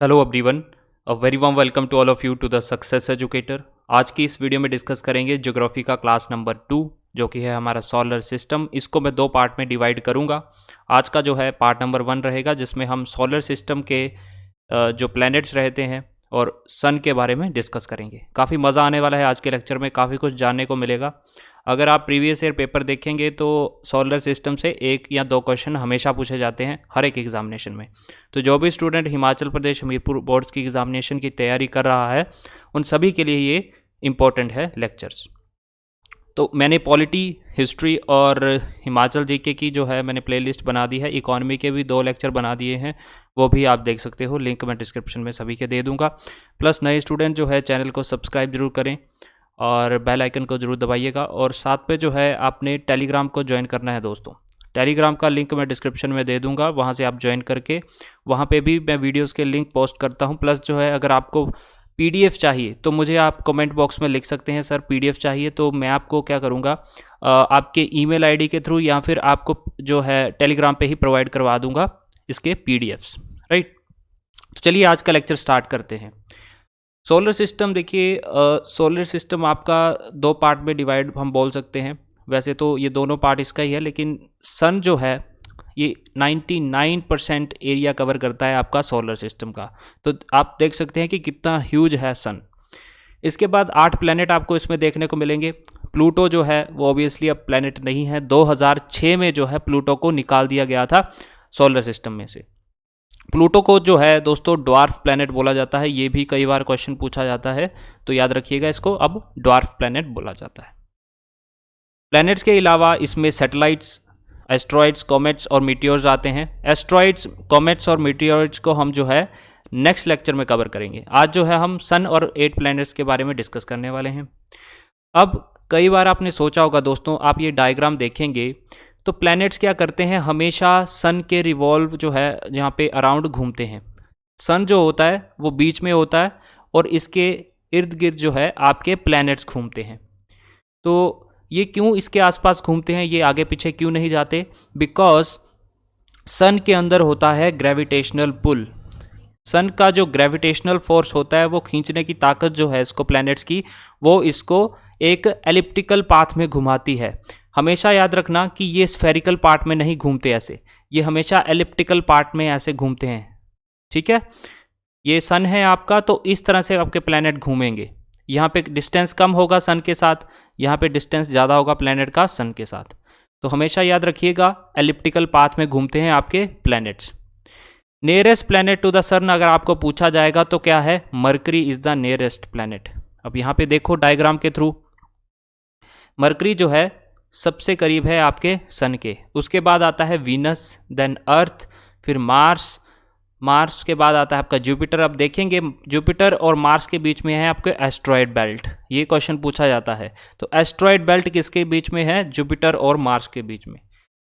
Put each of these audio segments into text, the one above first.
Hello everyone, a very warm welcome to all of you to the success educator. आज की इस video में discuss करेंगे geography का क्लास नंबर 2 जो कि है हमारा सोलर सिस्टम। इसको मैं दो पार्ट में डिवाइड करूंगा। आज का जो है पार्ट नंबर 1 रहेगा जिसमें हम सोलर सिस्टम के जो प्लैनेट्स रहते हैं और सन के बारे में डिस्कस करेंगे। काफ़ी मज़ा आने वाला है आज के लेक्चर में, काफ़ी कुछ जानने को मिलेगा। अगर आप प्रीवियस ईयर पेपर देखेंगे तो सोलर सिस्टम से 1 या 2 क्वेश्चन हमेशा पूछे जाते हैं हर एक एग्जामिनेशन में। तो जो भी स्टूडेंट हिमाचल प्रदेश हमीरपुर बोर्ड्स की एग्जामिनेशन की तैयारी कर रहा है उन सभी के लिए ये इम्पोर्टेंट है लेक्चर्स। तो मैंने पॉलिटी, हिस्ट्री और हिमाचल जीके की जो है मैंने प्लेलिस्ट बना दी है। इकोनॉमी के भी 2 लेक्चर बना दिए हैं, वो भी आप देख सकते हो। लिंक मैं डिस्क्रिप्शन में सभी के दे दूंगा। प्लस नए स्टूडेंट जो है चैनल को सब्सक्राइब जरूर करें और बेल आइकन को ज़रूर दबाइएगा। और साथ पे जो है आपने टेलीग्राम को ज्वाइन करना है दोस्तों। टेलीग्राम का लिंक मैं डिस्क्रिप्शन में दे दूंगा, वहाँ से आप ज्वाइन करके वहाँ पे भी मैं वीडियोस के लिंक पोस्ट करता हूँ। प्लस जो है अगर आपको पीडीएफ चाहिए तो मुझे आप कमेंट बॉक्स में लिख सकते हैं, सर पीडीएफ चाहिए, तो मैं आपको क्या करूँगा आपके ईमेल आईडी के थ्रू या फिर आपको जो है टेलीग्राम पे ही प्रोवाइड करवा दूंगा इसके पीडीएफ्स। राइट, तो चलिए आज का लेक्चर स्टार्ट करते हैं। सोलर सिस्टम देखिए, सोलर सिस्टम आपका 2 पार्ट में डिवाइड हम बोल सकते हैं। वैसे तो ये दोनों पार्ट इसका ही है, लेकिन सन जो है ये 99% एरिया कवर करता है आपका सोलर सिस्टम का। तो आप देख सकते हैं कि कितना ह्यूज है सन। इसके बाद 8 प्लैनेट आपको इसमें देखने को मिलेंगे। प्लूटो जो है वो ऑब्वियसली अब प्लैनेट नहीं है। 2006 में जो है प्लूटो को निकाल दिया गया था सोलर सिस्टम में से। प्लूटो को जो है दोस्तों ड्वार्फ प्लैनेट बोला जाता है। ये भी कई बार क्वेश्चन पूछा जाता है, तो याद रखिएगा इसको, अब ड्वार्फ प्लैनेट बोला जाता है। प्लैनेट्स के अलावा इसमें सैटेलाइट्स, एस्ट्रॉइड्स, कॉमेट्स और मीटियोर्स आते हैं। एस्ट्रॉइड्स, कॉमेट्स और मीटियोर्स को हम जो है नेक्स्ट लेक्चर में कवर करेंगे। आज जो है हम सन और 8 प्लैनेट्स के बारे में डिस्कस करने वाले हैं। अब कई बार आपने सोचा होगा दोस्तों, आप ये डायग्राम देखेंगे तो प्लैनेट्स क्या करते हैं, हमेशा सन के रिवॉल्व जो है यहाँ पे अराउंड घूमते हैं। सन जो होता है वो बीच में होता है और इसके इर्द गिर्द जो है आपके प्लैनेट्स घूमते हैं। तो ये क्यों इसके आसपास घूमते हैं, ये आगे पीछे क्यों नहीं जाते? बिकॉज सन के अंदर होता है ग्रेविटेशनल पुल। सन का जो ग्रेविटेशनल फोर्स होता है वो खींचने की ताकत जो है इसको प्लैनेट्स की, वो इसको एक एलिप्टिकल पाथ में घुमाती है। हमेशा याद रखना कि ये स्फेरिकल पार्ट में नहीं घूमते ऐसे, ये हमेशा एलिप्टिकल पार्ट में ऐसे घूमते हैं। ठीक है, ये सन है आपका, तो इस तरह से आपके प्लैनेट घूमेंगे। यहाँ पे डिस्टेंस कम होगा सन के साथ, यहाँ पे डिस्टेंस ज़्यादा होगा प्लैनेट का सन के साथ। तो हमेशा याद रखिएगा एलिप्टिकल पाथ में घूमते हैं आपके planets. Nearest planet to the sun अगर आपको पूछा जाएगा तो क्या है? Mercury is the nearest planet. अब यहाँ पे देखो डायग्राम के थ्रू, मरकरी जो है सबसे करीब है आपके सन के। उसके बाद आता है वीनस, देन अर्थ, फिर मार्स। मार्स के बाद आता है आपका जुपिटर। अब देखेंगे जुपिटर और मार्स के बीच में है आपके एस्ट्रॉयड बेल्ट, ये क्वेश्चन पूछा जाता है। तो एस्ट्रॉयड बेल्ट किसके बीच में है? जुपिटर और मार्स के बीच में।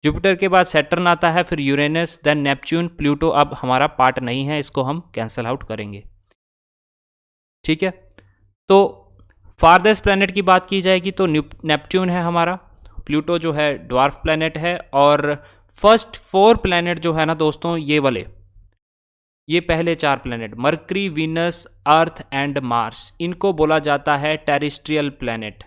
जुपिटर के बाद सैटर्न आता है, फिर यूरेनस, देन नेपच्यून। प्लूटो अब हमारा पार्ट नहीं है, इसको हम कैंसल आउट करेंगे। ठीक है, तो फारदेस्ट प्लैनेट की बात की जाएगी तो नेपच्यून है हमारा। प्लूटो जो है ड्वार्फ प्लैनेट है। और फर्स्ट 4 प्लैनेट जो है ना दोस्तों, ये वाले, ये पहले 4 planet mercury, Venus, earth and Mars, इनको बोला जाता है टेरेस्ट्रियल प्लैनेट।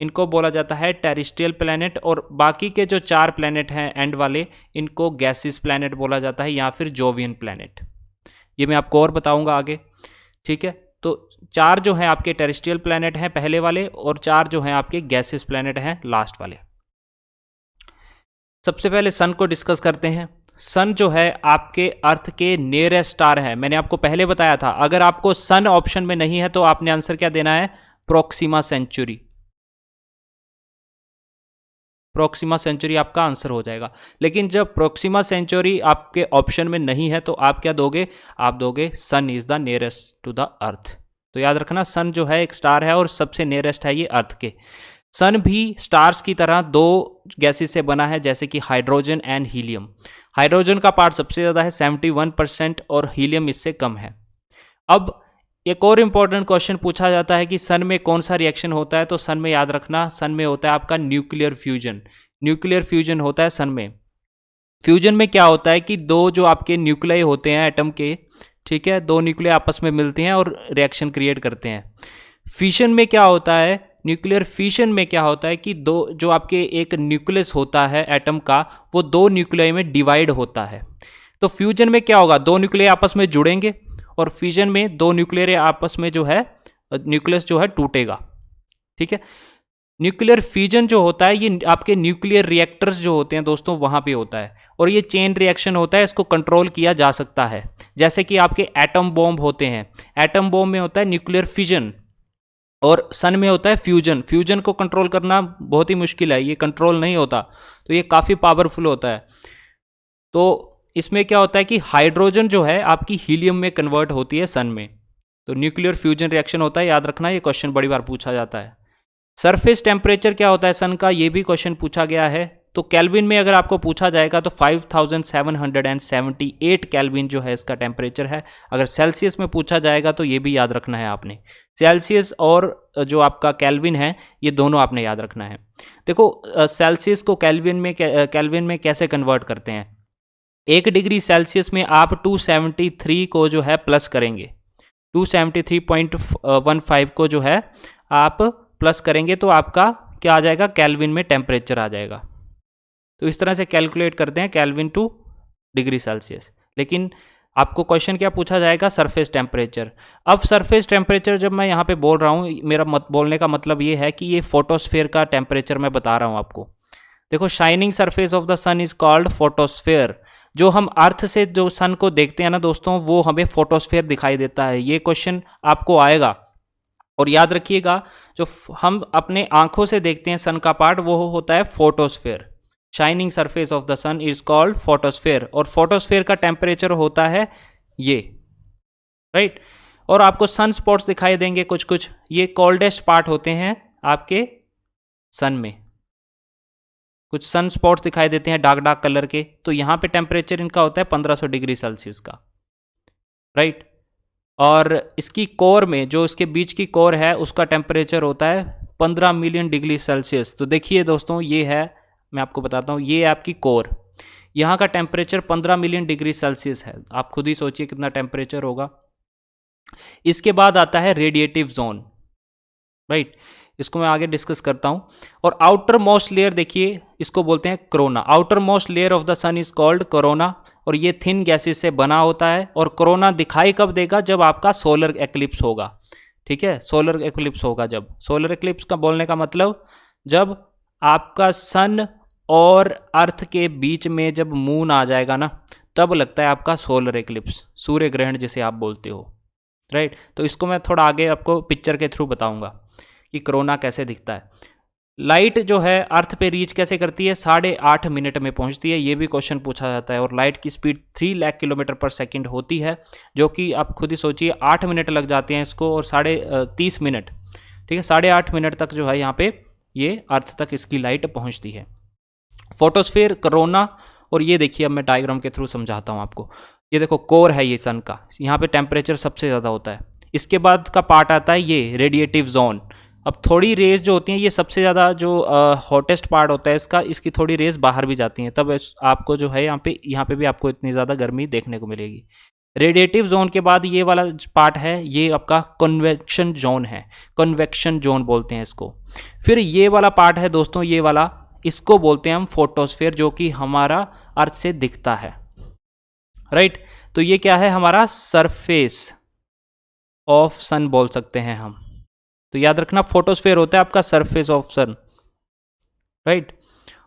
इनको बोला जाता है टेरेस्ट्रियल प्लैनेट। और बाकी के जो 4 प्लैनेट हैं एंड वाले, इनको गैसिस प्लैनेट बोला जाता है या फिर जोवियन प्लैनेट। ये मैं आपको और बताऊंगा आगे। ठीक है, तो 4 जो हैं आपके टेरेस्ट्रियल प्लैनेट हैं पहले वाले, और 4 जो हैं आपके गैसिस प्लैनेट हैं लास्ट वाले। सबसे पहले सन को डिस्कस करते हैं। सन जो है आपके अर्थ के नियरेस्ट स्टार है। मैंने आपको पहले बताया था, अगर आपको सन ऑप्शन में नहीं है तो आपने आंसर क्या देना है? Proxima Centauri. प्रोक्सिमा सेंचुरी आपका आंसर हो जाएगा। लेकिन जब प्रोक्सिमा सेंचुरी आपके ऑप्शन में नहीं है तो आप क्या दोगे? आप दोगे sun is the nearest to the earth. तो याद रखना, सन जो है एक स्टार है और सबसे नियरेस्ट है ये अर्थ के। सन भी स्टार्स की तरह 2 गैसेस से बना है, जैसे कि हाइड्रोजन एंड हीलियम। हाइड्रोजन का पार्ट सबसे ज़्यादा है 71% और हीलियम इससे कम है। अब एक और इम्पॉर्टेंट क्वेश्चन पूछा जाता है कि सन में कौन सा रिएक्शन होता है? तो सन में याद रखना, सन में होता है आपका न्यूक्लियर फ्यूजन। न्यूक्लियर फ्यूजन होता है सन में। फ्यूजन में क्या होता है कि 2 जो आपके न्यूक्लियाई होते हैं एटम के, ठीक है, दो न्यूक्लियर आपस में मिलते हैं और रिएक्शन क्रिएट करते हैं। फिशन में क्या होता है, न्यूक्लियर फिशन में क्या होता है कि दो जो आपके एक न्यूक्लियस होता है एटम का, वो दो न्यूक्लियाई में डिवाइड होता है। तो फ्यूजन में क्या होगा, दो न्यूक्लियर आपस में जुड़ेंगे, और फिजन में दो न्यूक्लियर आपस में जो है न्यूक्लियस जो है टूटेगा। ठीक है, न्यूक्लियर फ्यूजन जो होता है ये आपके न्यूक्लियर रिएक्टर्स जो होते हैं दोस्तों वहां पे होता है, और ये चेन रिएक्शन होता है, इसको कंट्रोल किया जा सकता है। जैसे कि आपके एटम बॉम्ब होते हैं, एटम बॉम्ब में होता है न्यूक्लियर फ्यूजन, और सन में होता है फ्यूजन। फ्यूजन को कंट्रोल करना बहुत ही मुश्किल है, ये कंट्रोल नहीं होता, तो ये काफ़ी पावरफुल होता है। तो इसमें क्या होता है कि हाइड्रोजन जो है आपकी हीलियम में कन्वर्ट होती है सन में, तो न्यूक्लियर फ्यूजन रिएक्शन होता है, याद रखना, ये क्वेश्चन बड़ी बार पूछा जाता है। सरफेस टेम्परेचर क्या होता है सन का, ये भी क्वेश्चन पूछा गया है। तो केल्विन में अगर आपको पूछा जाएगा तो 5778 केल्विन जो है इसका टेम्परेचर है। अगर सेल्सियस में पूछा जाएगा तो ये भी याद रखना है आपने, सेल्सियस और जो आपका केल्विन है ये दोनों आपने याद रखना है। देखो सेल्सियस को केल्विन में कैसे कन्वर्ट करते हैं, 1 डिग्री सेल्सियस में आप 273 को जो है प्लस करेंगे, 273.15 को जो है आप प्लस करेंगे तो आपका क्या आ जाएगा, केल्विन में टेम्परेचर आ जाएगा। तो इस तरह से कैलकुलेट करते हैं केल्विन टू डिग्री सेल्सियस। लेकिन आपको क्वेश्चन क्या पूछा जाएगा, सरफेस टेम्परेचर। अब सरफेस टेम्परेचर जब मैं यहाँ पे बोल रहा हूँ, मेरा बोलने का मतलब ये है कि ये फोटोस्फेयर का टेम्परेचर मैं बता रहा हूँ आपको। देखो shining surface of the sun is called photosphere. जो हम अर्थ से जो सन को देखते हैं ना दोस्तों, वो हमें फोटोस्फेयर दिखाई देता है। ये क्वेश्चन आपको आएगा, और याद रखिएगा जो हम अपने आंखों से देखते हैं सन का पार्ट, वो होता है photosphere. Shining surface of the sun is called photosphere, और फोटोस्फेयर का टेम्परेचर होता है ये, राइट। और आपको सन स्पॉट्स दिखाई देंगे कुछ कुछ, ये कोल्डेस्ट पार्ट होते हैं आपके सन में। कुछ सन स्पॉट्स दिखाई देते हैं डार्क डार्क कलर के, तो यहाँ पे टेम्परेचर इनका होता है 1500 डिग्री सेल्सियस का, राइट। और इसकी कोर में, जो इसके बीच की कोर है, उसका टेम्परेचर होता है 15 मिलियन डिग्री सेल्सियस। तो देखिए दोस्तों, ये है, मैं आपको बताता हूँ, ये आपकी कोर, यहाँ का टेम्परेचर 15 मिलियन डिग्री सेल्सियस है। आप खुद ही सोचिए कितना टेम्परेचर होगा। इसके बाद आता है रेडिएटिव जोन, राइट, इसको मैं आगे डिस्कस करता हूँ। और आउटर मोस्ट लेयर देखिए, इसको बोलते हैं corona. Outermost layer of the sun is called corona, और ये थिन गैसेस से बना होता है। और कोरोना दिखाई कब देगा, जब आपका सोलर एक्लिप्स होगा। ठीक है, सोलर एक्लिप्स होगा जब, सोलर एक्लिप्स का बोलने का मतलब जब आपका सन और अर्थ के बीच में जब मून आ जाएगा ना, तब लगता है आपका सोलर एक्लिप्स, सूर्य ग्रहण जिसे आप बोलते हो, राइट। तो इसको मैं थोड़ा आगे आपको पिक्चर के थ्रू बताऊंगा कि कोरोना कैसे दिखता है। लाइट जो है अर्थ पे रीच कैसे करती है, 8.5 मिनट में पहुंचती है, ये भी क्वेश्चन पूछा जाता है। और लाइट की स्पीड 3 लाख किलोमीटर पर सेकंड होती है, जो कि आप खुद ही सोचिए 8 मिनट लग जाते हैं इसको, और 30 मिनट, ठीक है, 8.5 मिनट तक जो है यहाँ पे ये अर्थ तक इसकी लाइट पहुँचती है। फोटोस्फेयर, कोरोना, और ये देखिए अब मैं डायग्राम के थ्रू समझाता हूँ आपको। ये देखो कोर है ये सन का, यहाँ पे टेम्परेचर सबसे ज़्यादा होता है। इसके बाद का पार्ट आता है ये रेडिएटिव जोन। अब थोड़ी रेज जो होती हैं, ये सबसे ज़्यादा जो हॉटेस्ट पार्ट होता है इसका, इसकी थोड़ी रेज बाहर भी जाती हैं, तब आपको जो है यहाँ पे भी आपको इतनी ज़्यादा गर्मी देखने को मिलेगी। रेडिएटिव जोन के बाद ये वाला पार्ट है, ये आपका कन्वेक्शन जोन है, कन्वेक्शन जोन बोलते हैं इसको। फिर ये वाला पार्ट है दोस्तों, ये वाला, इसको बोलते हैं हम फोटोस्फेयर, जो कि हमारा अर्थ से दिखता है, राइट। तो ये क्या है, हमारा सरफेस ऑफ सन बोल सकते हैं हम। तो याद रखना, फोटोस्फेयर होता है आपका सरफेस ऑफ सन, राइट।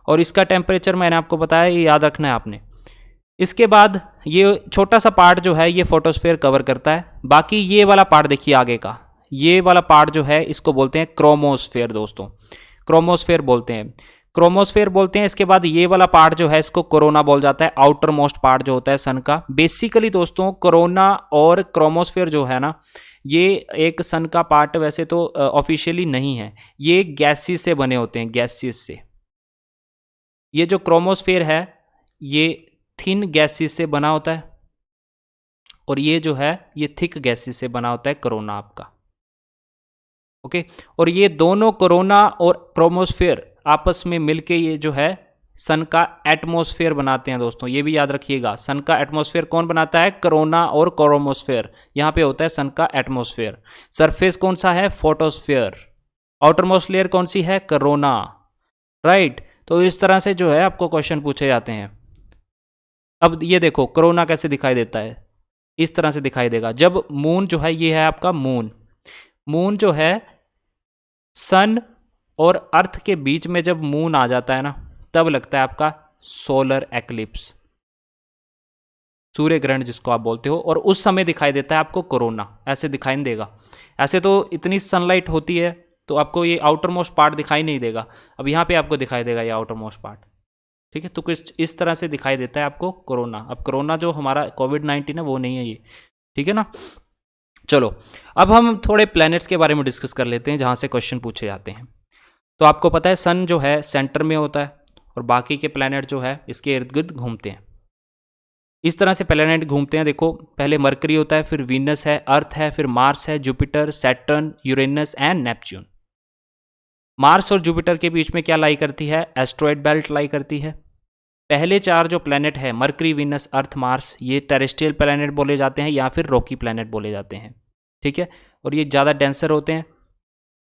और इसका टेम्परेचर मैंने आपको बताया, ये याद रखना है आपने। इसके बाद ये छोटा सा पार्ट जो है ये फोटोस्फेयर कवर करता है। बाकी ये वाला पार्ट देखिए आगे का, ये वाला पार्ट जो है इसको बोलते हैं क्रोमोस्फेयर दोस्तों, क्रोमोस्फेयर बोलते हैं, क्रोमोस्फेयर बोलते हैं। इसके बाद ये वाला पार्ट जो है इसको कोरोना बोल जाता है, आउटर मोस्ट पार्ट जो होता है सन का। बेसिकली दोस्तों कोरोना और क्रोमोस्फेयर जो है ना, ये एक सन का पार्ट वैसे तो ऑफिशियली नहीं है, ये गैसेस से बने होते हैं, गैसेस से। ये जो क्रोमोस्फेयर है ये थिन गैसेस से बना होता है, और ये जो है ये थिक गैसेस से बना होता है कोरोना आपका, ओके। और ये दोनों कोरोना और क्रोमोस्फेयर आपस में मिलके ये जो है सन का एटमॉस्फेयर बनाते हैं दोस्तों, ये भी याद रखिएगा। सन का एटमॉस्फेयर कौन बनाता है? कोरोना और कोरोमोस्फेयर। यहाँ पे होता है सन का एटमॉस्फेयर। सरफेस कौन सा है? फोटोस्फेयर। आउटरमोस्ट लेयर कौन सी है? कोरोना। राइट। तो इस तरह से जो है आपको क्वेश्चन पूछे जाते हैं। अब ये देखो कोरोना कैसे दिखाई देता है, इस तरह से दिखाई देगा जब मून जो है, ये है आपका मून। मून जो है सन और अर्थ के बीच में जब मून आ जाता है ना, तब लगता है आपका सोलर एक्लिप्स, सूर्य ग्रहण जिसको आप बोलते हो। और उस समय दिखाई देता है आपको कोरोना, ऐसे दिखाई नहीं देगा। ऐसे तो इतनी सनलाइट होती है तो आपको ये आउटर मोस्ट पार्ट दिखाई नहीं देगा। अब यहाँ पे आपको दिखाई देगा ये आउटर मोस्ट पार्ट, ठीक है। तो कुछ इस तरह से दिखाई देता है आपको कोरोना। अब कोरोना जो हमारा कोविड-19 है वो नहीं है ये, ठीक है ना। चलो अब हम थोड़े प्लैनेट्स के बारे में डिस्कस कर लेते हैं जहाँ से क्वेश्चन पूछे जाते हैं। तो आपको पता है सन जो है सेंटर में होता है और बाकी के प्लैनेट जो है इसके इर्द गिर्द घूमते हैं। इस तरह से प्लैनेट घूमते हैं। देखो पहले मरकरी होता है, फिर वीनस है, अर्थ है, फिर मार्स है, Jupiter, Saturn, Uranus and Neptune. Mars और जुपिटर के बीच में क्या लाई करती है? एस्ट्रॉयड बेल्ट लाई करती है। पहले चार जो प्लैनेट है मरकरी, वीनस, अर्थ, मार्स, ये टेरेस्ट्रियल प्लैनेट बोले जाते हैं या फिर रॉकी प्लैनेट बोले जाते हैं, ठीक है। और ये ज़्यादा डेंसर होते हैं,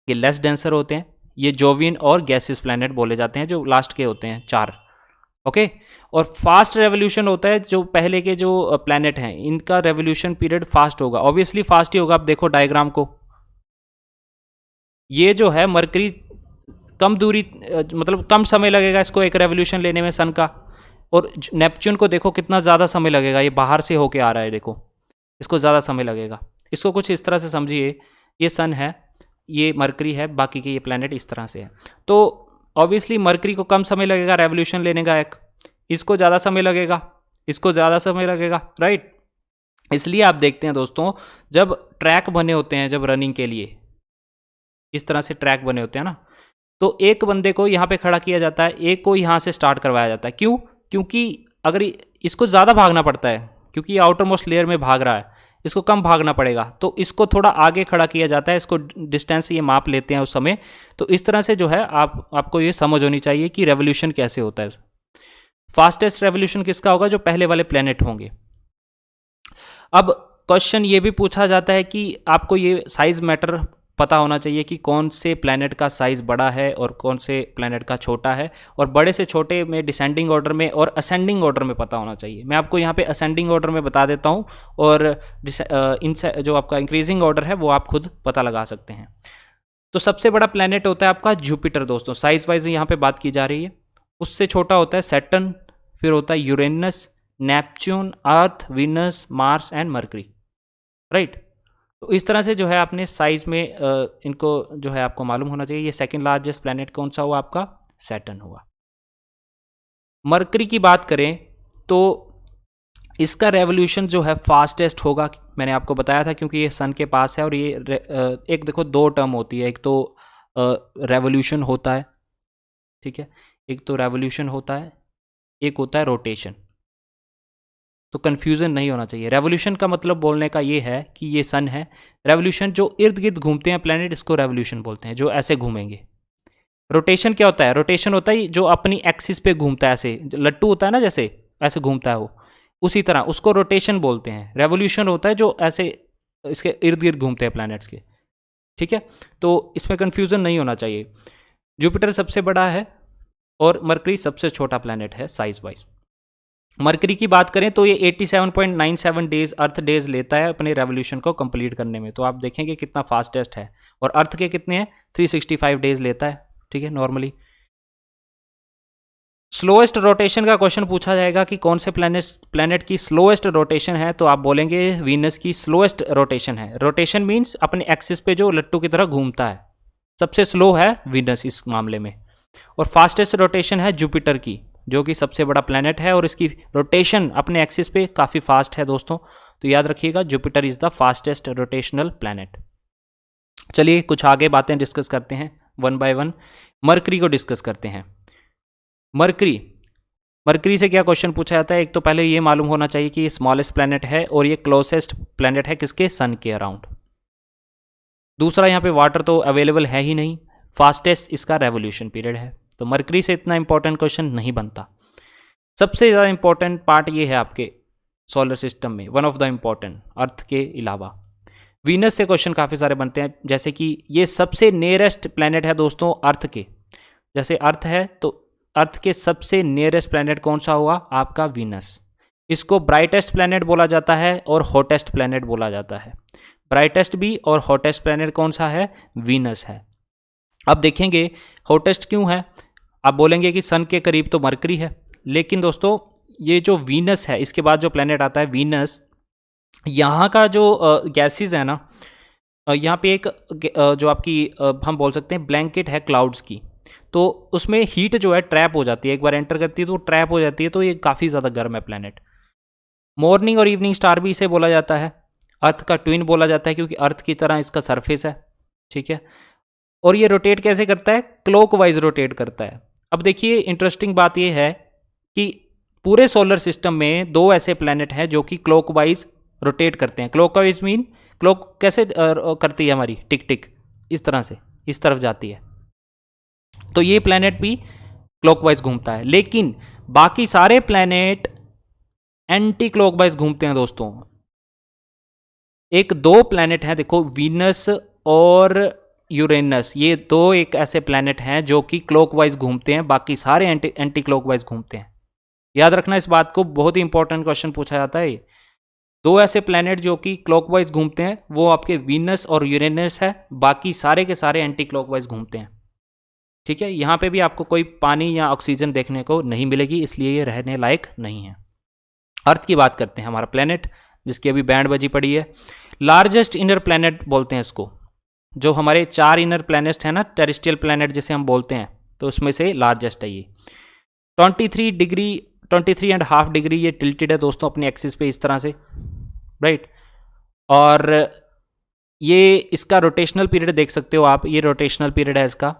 ये लेस डेंसर होते हैं। ये जोवियन और गैसियस प्लैनेट बोले जाते हैं, जो लास्ट के होते हैं चार, ओके। और फास्ट रेवोल्यूशन होता है, जो पहले के जो प्लैनेट हैं इनका रेवोल्यूशन पीरियड फास्ट होगा, ऑब्वियसली फास्ट ही होगा। आप देखो डायग्राम को, ये जो है मरकरी कम दूरी मतलब कम समय लगेगा इसको एक रेवोल्यूशन लेने में सन का। और नेपच्यून को देखो कितना ज़्यादा समय लगेगा, ये बाहर से होके आ रहा है, देखो इसको ज़्यादा समय लगेगा। इसको कुछ इस तरह से समझिए, ये सन है, ये मरकरी है, बाकी के ये प्लैनेट इस तरह से है। तो ऑब्वियसली मरकरी को कम समय लगेगा रेवोल्यूशन लेने का एक, इसको ज़्यादा समय लगेगा, इसको ज़्यादा समय लगेगा, राइट। इसलिए आप देखते हैं दोस्तों जब ट्रैक बने होते हैं, जब रनिंग के लिए इस तरह से ट्रैक बने होते हैं ना, तो एक बंदे को यहाँ पे खड़ा किया जाता है, एक को यहाँ से स्टार्ट करवाया जाता है। क्यों? क्योंकि अगर इसको ज़्यादा भागना पड़ता है, क्योंकि ये आउटर मोस्ट लेयर में भाग रहा है, इसको कम भागना पड़ेगा, तो इसको थोड़ा आगे खड़ा किया जाता है। इसको डिस्टेंस ये माप लेते हैं उस समय। तो इस तरह से जो है आपको ये समझ होनी चाहिए कि रेवोल्यूशन कैसे होता है। फास्टेस्ट रेवोल्यूशन किसका होगा? जो पहले वाले प्लैनेट होंगे। अब क्वेश्चन ये भी पूछा जाता है कि आपको ये साइज मैटर पता होना चाहिए कि कौन से प्लैनेट का साइज़ बड़ा है और कौन से प्लैनेट का छोटा है, और बड़े से छोटे में डिसेंडिंग ऑर्डर में और असेंडिंग ऑर्डर में पता होना चाहिए। मैं आपको यहाँ पे असेंडिंग ऑर्डर में बता देता हूँ, और जो आपका इंक्रीजिंग ऑर्डर है वो आप खुद पता लगा सकते हैं। तो सबसे बड़ा प्लैनेट होता है आपका जुपिटर दोस्तों, साइज वाइज यहाँ पे बात की जा रही है। उससे छोटा होता है सैटर्न, फिर होता है Uranus, Neptune, earth, Venus, Mars and mercury, right. तो इस तरह से जो है आपने साइज में इनको जो है आपको मालूम होना चाहिए। ये सेकंड लार्जेस्ट प्लैनेट कौन सा हुआ? आपका सैटर्न हुआ। मरकरी की बात करें तो इसका रेवोल्यूशन जो है फास्टेस्ट होगा, मैंने आपको बताया था, क्योंकि ये सन के पास है। और ये एक देखो दो टर्म होती है, एक तो रेवोल्यूशन होता है, ठीक है, एक तो रेवोल्यूशन होता है, एक होता है रोटेशन। तो कन्फ्यूज़न नहीं होना चाहिए। रेवोल्यूशन का मतलब बोलने का ये है कि ये सन है, रेवोल्यूशन जो इर्द गिर्द घूमते हैं प्लैनेट, इसको रेवोल्यूशन बोलते हैं, जो ऐसे घूमेंगे। रोटेशन क्या होता है? रोटेशन होता है जो अपनी एक्सिस पे घूमता है, ऐसे लट्टू होता है ना, जैसे ऐसे घूमता है वो, उसी तरह उसको रोटेशन बोलते हैं। रेवोल्यूशन होता है जो ऐसे इसके इर्द गिर्द घूमते हैं प्लैनेट्स के, ठीक है। तो इसमें कन्फ्यूज़न नहीं होना चाहिए। जुपिटर सबसे बड़ा है और मरकरी सबसे छोटा प्लैनेट है साइज वाइज। मरकरी की बात करें तो ये 87.97 डेज अर्थ डेज लेता है अपने रेवोल्यूशन को कंप्लीट करने में। तो आप देखेंगे कितना फास्टेस्ट है। और अर्थ के कितने हैं? 365 डेज लेता है, ठीक है, नॉर्मली। स्लोएस्ट रोटेशन का क्वेश्चन पूछा जाएगा कि कौन से प्लैनेट की स्लोएस्ट रोटेशन है, तो आप बोलेंगे वीनस की स्लोएस्ट रोटेशन है। रोटेशन मीन्स अपने एक्सिस पे जो लट्टू की तरह घूमता है, सबसे स्लो है वीनस इस मामले में। और फास्टेस्ट रोटेशन है जुपिटर की, जो कि सबसे बड़ा प्लैनेट है और इसकी रोटेशन अपने एक्सिस पे काफ़ी फास्ट है दोस्तों। तो याद रखिएगा Jupiter is the fastest rotational planet. चलिए कुछ आगे बातें डिस्कस करते हैं वन बाय वन। मरकरी को डिस्कस करते हैं। मरकरी से क्या क्वेश्चन पूछा जाता है? एक तो पहले ये मालूम होना चाहिए कि ये स्मॉलेस्ट प्लैनेट है और ये क्लोजेस्ट प्लैनेट है किसके? सन के अराउंड। दूसरा, यहाँ पे वाटर तो अवेलेबल है ही नहीं। फास्टेस्ट इसका रेवोल्यूशन पीरियड है, तो मरकरी से इतना इंपॉर्टेंट क्वेश्चन नहीं बनता। सबसे ज़्यादा इंपॉर्टेंट पार्ट ये है आपके सोलर सिस्टम में, वन ऑफ द इम्पॉर्टेंट, अर्थ के अलावा वीनस से क्वेश्चन काफ़ी सारे बनते हैं, जैसे कि ये सबसे नियरेस्ट प्लैनेट है दोस्तों अर्थ के। जैसे अर्थ है तो अर्थ के सबसे नियरेस्ट प्लैनेट कौन सा हुआ आपका वीनस। इसको ब्राइटेस्ट प्लैनेट बोला जाता है और हॉटेस्ट प्लैनेट बोला जाता है। ब्राइटेस्ट भी और हॉटेस्ट प्लैनेट कौन सा है, वीनस है। अब देखेंगे हॉटेस्ट क्यों है। आप बोलेंगे कि सन के करीब तो मरकरी है, लेकिन दोस्तों ये जो वीनस है इसके बाद जो प्लैनेट आता है वीनस, यहाँ का जो गैसेस है ना, यहाँ पे एक जो आपकी हम बोल सकते हैं ब्लैंकेट है क्लाउड्स की, तो उसमें हीट जो है ट्रैप हो जाती है, एक बार एंटर करती है तो वो ट्रैप हो जाती है, तो ये काफ़ी ज़्यादा गर्म है प्लैनेट। मॉर्निंग और इवनिंग स्टार भी इसे बोला जाता है, अर्थ का ट्विन बोला जाता है क्योंकि अर्थ की तरह इसका सरफेस है, ठीक है। और ये रोटेट कैसे करता है, क्लॉकवाइज रोटेट करता है। अब देखिए इंटरेस्टिंग बात ये है कि पूरे सोलर सिस्टम में दो ऐसे प्लैनेट हैं जो कि क्लॉकवाइज रोटेट करते हैं। क्लॉकवाइज मीन क्लॉक कैसे करती है हमारी, टिक टिक इस तरह से इस तरफ जाती है, तो ये प्लैनेट भी क्लॉकवाइज घूमता है। लेकिन बाकी सारे प्लैनेट एंटी क्लॉकवाइज घूमते हैं दोस्तों। एक दो प्लैनेट हैं, देखो वीनस और यूरेनस, ये दो एक ऐसे प्लैनेट हैं जो कि क्लॉकवाइज घूमते हैं, बाकी सारे एंटी क्लॉकवाइज घूमते हैं। याद रखना इस बात को, बहुत ही इंपॉर्टेंट क्वेश्चन पूछा जाता है। दो ऐसे प्लैनेट जो कि क्लॉकवाइज घूमते हैं वो आपके वीनस और यूरेनस है, बाकी सारे के सारे एंटी क्लॉकवाइज घूमते हैं, ठीक है। यहाँ पे भी आपको कोई पानी या ऑक्सीजन देखने को नहीं मिलेगी, इसलिए ये रहने लायक नहीं है। अर्थ की बात करते हैं, हमारा प्लैनेट जिसकी अभी बैंड बजी पड़ी है, लार्जेस्ट इनर प्लैनेट बोलते हैं इसको। जो हमारे 4 इनर प्लैनेट हैं ना, टेरेस्ट्रियल प्लैनेट जिसे हम बोलते हैं, तो उसमें से लार्जेस्ट है ये। 23.5 डिग्री ये टिल्टेड है दोस्तों अपनी एक्सिस पे इस तरह से, राइट। और ये इसका रोटेशनल पीरियड देख सकते हो आप, ये रोटेशनल पीरियड है इसका।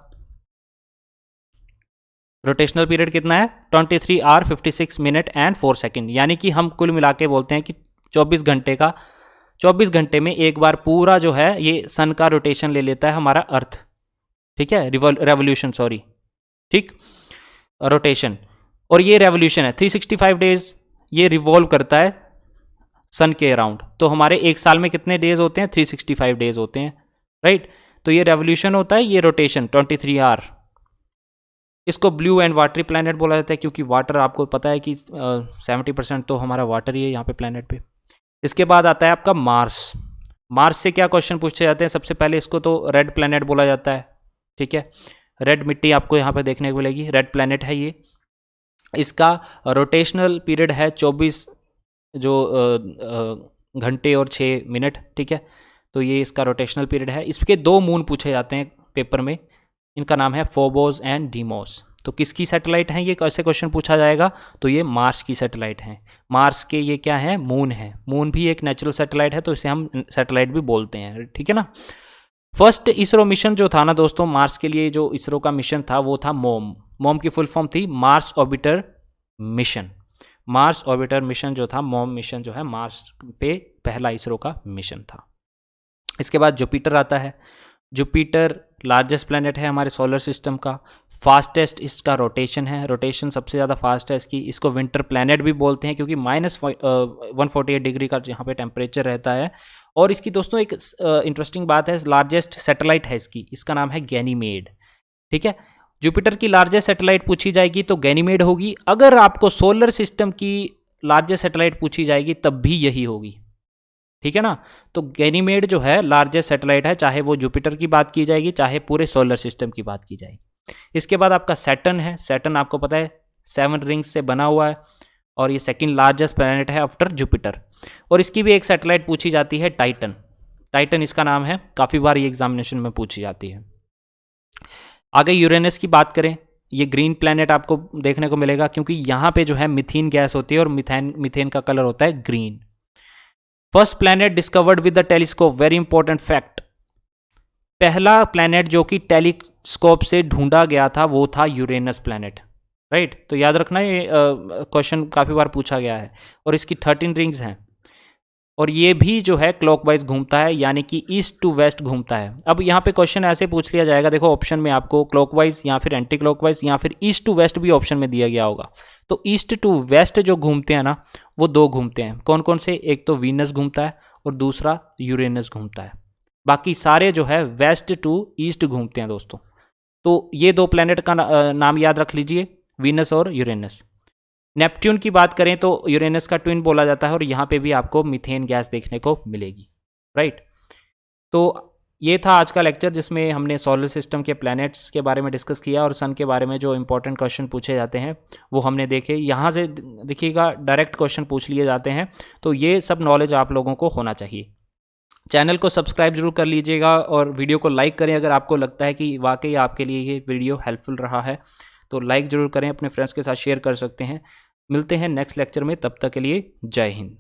रोटेशनल पीरियड कितना है, 23 आवर 56 मिनट एंड 4 सेकेंड, यानी कि हम कुल मिला के बोलते हैं कि 24 घंटे में एक बार पूरा जो है ये सन का रोटेशन ले लेता है हमारा अर्थ, ठीक है, रेवोल्यूशन, सॉरी, ठीक, रोटेशन। और ये रेवोल्यूशन है 365 डेज ये रिवॉल्व करता है सन के अराउंड। तो हमारे एक साल में कितने डेज होते हैं, 365 डेज होते हैं, राइट। तो ये रेवोल्यूशन होता है, ये रोटेशन 23 आवर। इसको ब्लू एंड वाटरी प्लैनेट बोला जाता है क्योंकि वाटर आपको पता है कि 70% तो हमारा वाटर ही है यहाँ पे प्लैनेट पे। इसके बाद आता है आपका मार्स। मार्स से क्या क्वेश्चन पूछे जाते हैं, सबसे पहले इसको तो रेड प्लैनेट बोला जाता है, ठीक है। रेड मिट्टी आपको यहाँ पे देखने को मिलेगी, रेड प्लैनेट है ये। इसका रोटेशनल पीरियड है 24 घंटे और 6 मिनट, ठीक है। तो ये इसका रोटेशनल पीरियड है। इसके 2 मून पूछे जाते हैं पेपर में, इनका नाम है फोबोस एंड डीमोस। तो किसकी सैटेलाइट हैं ये, कैसे क्वेश्चन पूछा जाएगा, तो ये मार्स की सैटेलाइट हैं। मार्स के ये क्या है, मून है। मून भी एक नेचुरल सैटेलाइट है, तो इसे हम सैटेलाइट भी बोलते हैं, ठीक है ना। फर्स्ट इसरो मिशन जो था ना दोस्तों, मार्स के लिए जो इसरो का मिशन था वो था मोम। मोम की फुल फॉर्म थी Mars orbiter mission. Mars orbiter mission जो था, मोम मिशन जो है, मार्स पे पहला इसरो का मिशन था। इसके बाद जुपिटर आता है। जुपिटर लार्जेस्ट प्लैनेट है हमारे सोलर सिस्टम का, फास्टेस्ट इसका रोटेशन है, रोटेशन सबसे ज़्यादा फास्ट है इसकी। इसको विंटर प्लैनेट भी बोलते हैं क्योंकि -148 डिग्री का यहाँ पे टेम्परेचर रहता है। और इसकी दोस्तों एक इंटरेस्टिंग बात है, लार्जेस्ट सैटेलाइट है इसकी, इसका नाम है गैनीमेड, ठीक है। जुपिटर की लार्जेस्ट सैटेलाइट पूछी जाएगी तो गैनीमेड होगी। अगर आपको सोलर सिस्टम की लार्जेस्ट सैटेलाइट पूछी जाएगी तब भी यही होगी, ठीक है ना। तो गैनीमेड जो है लार्जेस्ट सैटेलाइट है, चाहे वो जुपिटर की बात की जाएगी चाहे पूरे सोलर सिस्टम की बात की जाएगी। इसके बाद आपका सैटर्न है। सैटर्न आपको पता है 7 रिंग्स से बना हुआ है और ये सेकंड लार्जेस्ट प्लैनेट है आफ्टर जुपिटर। और इसकी भी एक सैटेलाइट पूछी जाती है, टाइटन। टाइटन इसका नाम है, काफ़ी बार ये एग्जामिनेशन में पूछी जाती है। आगे यूरेनस की बात करें, ये ग्रीन प्लैनेट आपको देखने को मिलेगा क्योंकि यहाँ पे जो है मिथेन गैस होती है और मिथेन का कलर होता है green. First planet discovered with the telescope, very important fact. पहला प्लैनेट जो कि टेलीस्कोप से ढूंढा गया था वो था यूरेनस प्लैनेट, राइट। तो याद रखना ये क्वेश्चन काफ़ी बार पूछा गया है। और इसकी 13 रिंग्स हैं। और ये भी जो है क्लॉकवाइज घूमता है, यानी कि ईस्ट टू वेस्ट घूमता है। अब यहाँ पे क्वेश्चन ऐसे पूछ लिया जाएगा, देखो ऑप्शन में आपको क्लॉकवाइज या फिर एंटी क्लॉकवाइज या फिर ईस्ट टू वेस्ट भी ऑप्शन में दिया गया होगा। तो ईस्ट टू वेस्ट जो घूमते हैं ना, वो दो घूमते हैं। कौन कौन से? एक तो वीनस घूमता है और दूसरा यूरेनस घूमता है। बाकी सारे जो है वेस्ट टू ईस्ट घूमते हैं दोस्तों। तो ये दो प्लैनेट का नाम याद रख लीजिए, वीनस और यूरेनस। नेपट्यून की बात करें तो यूरेनस का ट्विन बोला जाता है और यहाँ पे भी आपको मीथेन गैस देखने को मिलेगी, राइट। तो ये था आज का लेक्चर, जिसमें हमने सोलर सिस्टम के प्लैनेट्स के बारे में डिस्कस किया और सन के बारे में जो इंपॉर्टेंट क्वेश्चन पूछे जाते हैं वो हमने देखे। यहाँ से देखिएगा डायरेक्ट क्वेश्चन पूछ लिए जाते हैं, तो ये सब नॉलेज आप लोगों को होना चाहिए। चैनल को सब्सक्राइब जरूर कर लीजिएगा और वीडियो को लाइक करें अगर आपको लगता है कि वाकई आपके लिए ये वीडियो हेल्पफुल रहा है, तो लाइक ज़रूर करें, अपने फ्रेंड्स के साथ शेयर कर सकते हैं। मिलते हैं नेक्स्ट लेक्चर में, तब तक के लिए जय हिंद।